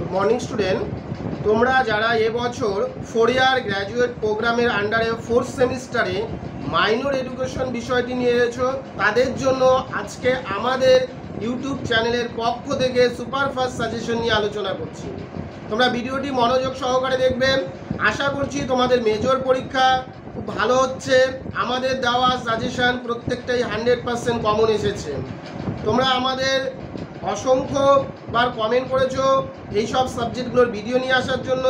Good morning student. তোমরা যারা এবছর 4 ইয়ার গ্র্যাজুয়েট প্রোগ্রামের আন্ডারে 4th সেমিস্টারে মাইনর এডুকেশন বিষয়টি নিয়ে এসেছো, তাদের জন্য আজকে আমাদের ইউটিউব চ্যানেলের পক্ষ থেকে সুপারফাস্ট সাজেশন নিয়ে আলোচনা করছি। তোমরা ভিডিওটি মনোযোগ সহকারে দেখবে। আশা করছি তোমাদের মেজর পরীক্ষা খুব ভালো হচ্ছে। আমাদের দেওয়া সাজেশন প্রত্যেকটাই 100% কমন এসেছে। তোমরা আমাদের অসংখ্যবার কমেন্ট করেছো এইসব সাবজেক্টগুলোর ভিডিও নিয়ে আসার জন্য।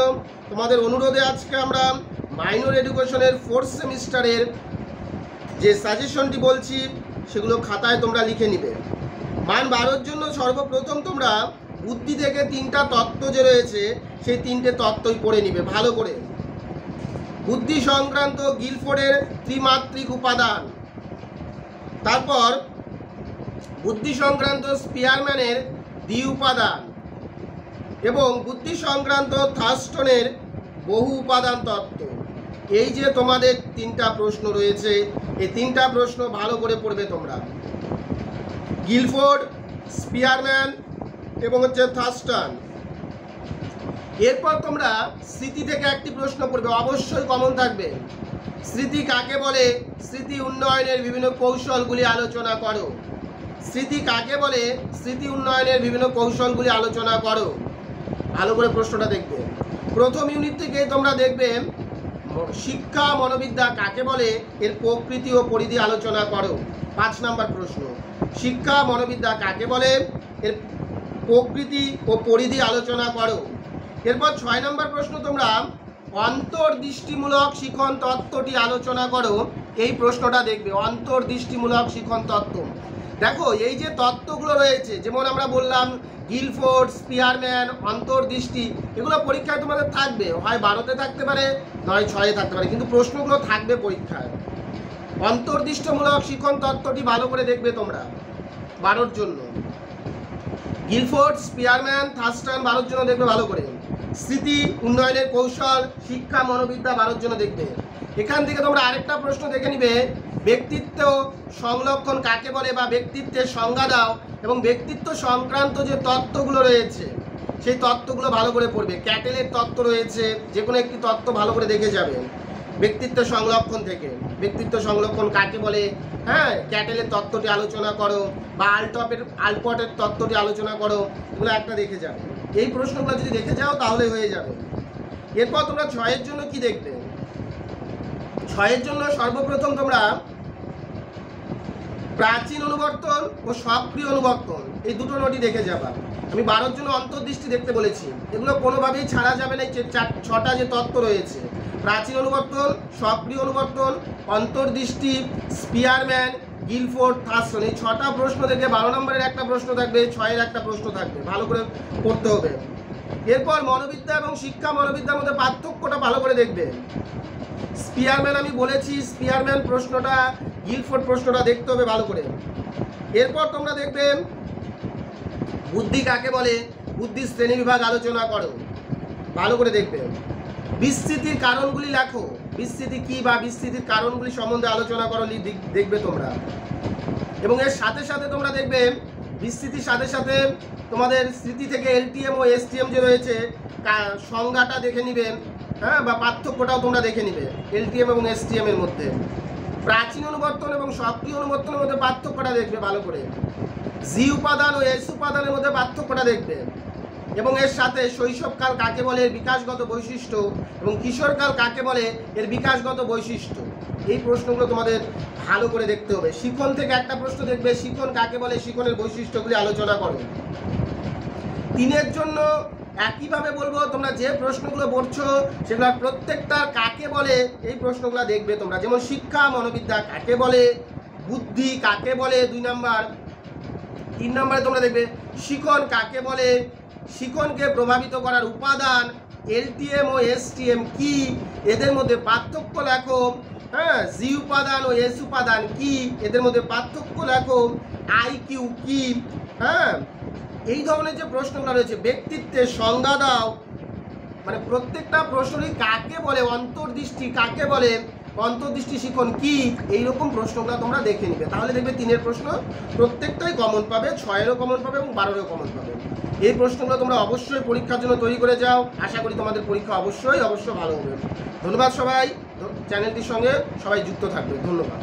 তোমাদের অনুরোধে আজকে আমরা মাইনর এডুকেশনের 4th সেমিস্টারের যে সাজেশনটি বলছি সেগুলো খাতায় তোমরা লিখে নিবে। মান 12-র জন্য সর্বপ্রথম তোমরা বুদ্ধি থেকে 3টা তত্ত্ব যে রয়েছে সেই 3টে তত্ত্বই পড়ে নিবে ভালো করে। বুদ্ধি সংক্রান্ত গিলফোর্ডের ত্রিমাত্রিক উপাদান, তারপর বুদ্ধি সংক্রান্ত স্পিয়ারম্যানের দ্বি উপাদান এবং বুদ্ধি সংক্রান্ত থার্স্টনের বহু উপাদান তত্ত্ব। এই যে তোমাদের 3টা প্রশ্ন রয়েছে, এই 3টা প্রশ্ন ভালো করে পড়বে তোমরা। গিলফোর্ড, স্পিয়ারম্যান এবং থার্স্টন। এরপর তোমরা স্মৃতি থেকে একটি প্রশ্ন পড়বে, অবশ্যই কমন থাকবে। স্মৃতি কাকে বলে? স্মৃতি উন্নয়নের বিভিন্ন কৌশলগুলি আলোচনা করো। স্মৃতি কাকে বলে? স্মৃতি উন্নয়নের বিভিন্ন কৌশলগুলি আলোচনা করো। ভালো করে প্রশ্নটা দেখবে। প্রথম ইউনিট থেকে তোমরা দেখবে শিক্ষা মনোবিদ্যা কাকে বলে, এর প্রকৃতি ও পরিধি আলোচনা করো। 5 নম্বর প্রশ্ন, শিক্ষা মনোবিদ্যা কাকে বলে, এর প্রকৃতি ও পরিধি আলোচনা করো। এরপর 6 নম্বর প্রশ্ন, তোমরা অন্তর্দৃষ্টিমূলক শিখন তত্ত্বটি আলোচনা করো। এই প্রশ্নটা দেখবে, অন্তর্দৃষ্টিমূলক শিখন তত্ত্ব। দেখো এই যে তত্ত্বগুলো রয়েছে, যেমন আমরা বললাম গিলফোর্ড, স্পিয়ারম্যান, অন্তর্দৃষ্টি, এগুলো পরীক্ষায় তোমাদের থাকবে, হয় 12তে থাকতে পারে নয় 6-এ থাকতে পারে, কিন্তু প্রশ্নগুলো থাকবে পরীক্ষায়। অন্তর্দৃষ্টিমূলক শিখন তত্ত্বটি ভালো করে দেখবে তোমরা 12-র জন্য। গিলফোর্ড, স্পিয়ারম্যান, থার্স্টন 12-র জন্য দেখবে ভালো করে। স্মৃতি উন্নয়নের কৌশল, শিক্ষা মনোবিদ্যা 12-র জন্য দেখবে। এখান থেকে তোমরা আরেকটা প্রশ্ন দেখে নিবে, ব্যক্তিত্ব সংলক্ষণ কাকে বলে বা ব্যক্তিত্বের সংজ্ঞা দাও, এবং ব্যক্তিত্ব সংক্রান্ত যে তত্ত্বগুলো রয়েছে সেই তত্ত্বগুলো ভালো করে পড়বে। ক্যাটেলের তত্ত্ব রয়েছে, যে কোনো একটি তত্ত্ব ভালো করে দেখে যাবে ব্যক্তিত্ব সংলক্ষণ থেকে। ব্যক্তিত্ব সংলক্ষণ কাকে বলে, হ্যাঁ, ক্যাটেলের তত্ত্বটি আলোচনা করো, বা আলপটের তত্ত্বটি আলোচনা করো, এগুলো একটা দেখে যাবে। এই প্রশ্নগুলো যদি দেখে যাও তাহলে হয়ে যাবে। এরপর তোমরা 6-এর জন্য কি দেখবে? 6-এর জন্য সর্বপ্রথম তোমরা প্রাচীন অনুবর্তন ও সক্রিয় অনুবর্তন, এই দুটো নোটই দেখে যাবা। আমি 12-র জন্য অন্তর্দৃষ্টি দেখতে বলেছি, এগুলো কোনোভাবেই ছাড়া যাবে না। 6টা যে তত্ত্ব রয়েছে, প্রাচীন অনুবর্তন, সক্রিয় অনুবর্তন, অন্তর্দৃষ্টি, স্পিয়ারম্যান, গিলফোর্ড, থার্স্টন, এই 6টা প্রশ্ন দেখে 12 নম্বরের একটা প্রশ্ন থাকবে, 6-এর একটা প্রশ্ন থাকবে, ভালো করে পড়তে হবে। এরপর মনোবিদ্যা এবং শিক্ষা মনোবিদ্যার মধ্যে পার্থক্যটা ভালো করে দেখবে। স্পিয়ারম্যান আমি বলেছি, স্পিয়ারম্যান প্রশ্নটা, গিলফোর্ড প্রশ্নটা দেখতে হবে ভালো করে। এরপর তোমরা দেখবে বুদ্ধি কাকে বলে, বুদ্ধির শ্রেণীবিভাগ আলোচনা করো, ভালো করে দেখবে। বিস্মৃতির কারণগুলি লেখো, বিস্মৃতি কি বা বিস্মৃতির কারণগুলি সম্বন্ধে আলোচনা করো, দেখবে তোমরা। এবং এর সাথে সাথে তোমরা দেখবে বিস্মৃতির সাথে সাথে তোমাদের স্মৃতি থেকে এলটিএম ও এসটিএম যে রয়েছে সংজ্ঞাটা দেখে নিবেন, হ্যাঁ, বা পার্থক্যটাও তোমরা দেখে নিবে এলটিএম এবং এসটিএম এর মধ্যে। প্রাচীন অনুবর্তন এবং সক্রিয় অনুবর্তনের মধ্যে পার্থক্যটা দেখবে ভালো করে। জি উপাদান ও এস উপাদানের মধ্যে পার্থক্যটা দেখবে। এবং এর সাথে শৈশবকাল কাকে বলে, এর বিকাশগত বৈশিষ্ট্য, এবং কিশোরকাল কাকে বলে, এর বিকাশগত বৈশিষ্ট্য। এই প্রশ্নগুলো তোমাদের ভালো করে দেখতে হবে। শিখন থেকে একটা প্রশ্ন দেখবে, শিখন কাকে বলে, শিখনের বৈশিষ্ট্যগুলি আলোচনা করো। 3-এর জন্য একইভাবে বলবো, তোমরা যে প্রশ্নগুলো পড়ছো সেগুলো প্রত্যেকটা কাকে বলে এই প্রশ্নগুলো দেখবে তোমরা। যেমন শিক্ষা মনোবিদ্যা কাকে বলে, বুদ্ধি কাকে বলে 2 নাম্বার। 3 নম্বরে তোমরা দেখবে শিখন কাকে বলে, শিখনকে প্রভাবিত করার উপাদান এলটিএম ও এসটিএম কি, এদের মধ্যে পার্থক্য লেখো। হ্যাঁ, জি উপাদান ও এস উপাদান কি, এদের মধ্যে পার্থক্য লেখো। আইকিউ কি, হ্যাঁ, এই ধরনের যে প্রশ্নগুলো রয়েছে। ব্যক্তিত্বের সংজ্ঞা দাও, মানে প্রত্যেকটা প্রশ্নই কাকে বলে, অন্তর্দৃষ্টি কাকে বলে, অন্তর্দৃষ্টি শিখন কি, এইরকম প্রশ্নগুলো তোমরা দেখে নিবে। তাহলে দেখবে 3-এর প্রশ্ন প্রত্যেকটাই কমন পাবে, 6-এরও কমন পাবে এবং 12-এরও কমন পাবে। এই প্রশ্নগুলো তোমরা অবশ্যই পরীক্ষার জন্য তৈরি করে যাও। আশা করি তোমাদের পরীক্ষা অবশ্যই ভালো হবে। ধন্যবাদ সবাই, চ্যানেলটির সঙ্গে সবাই যুক্ত থাকবে। ধন্যবাদ।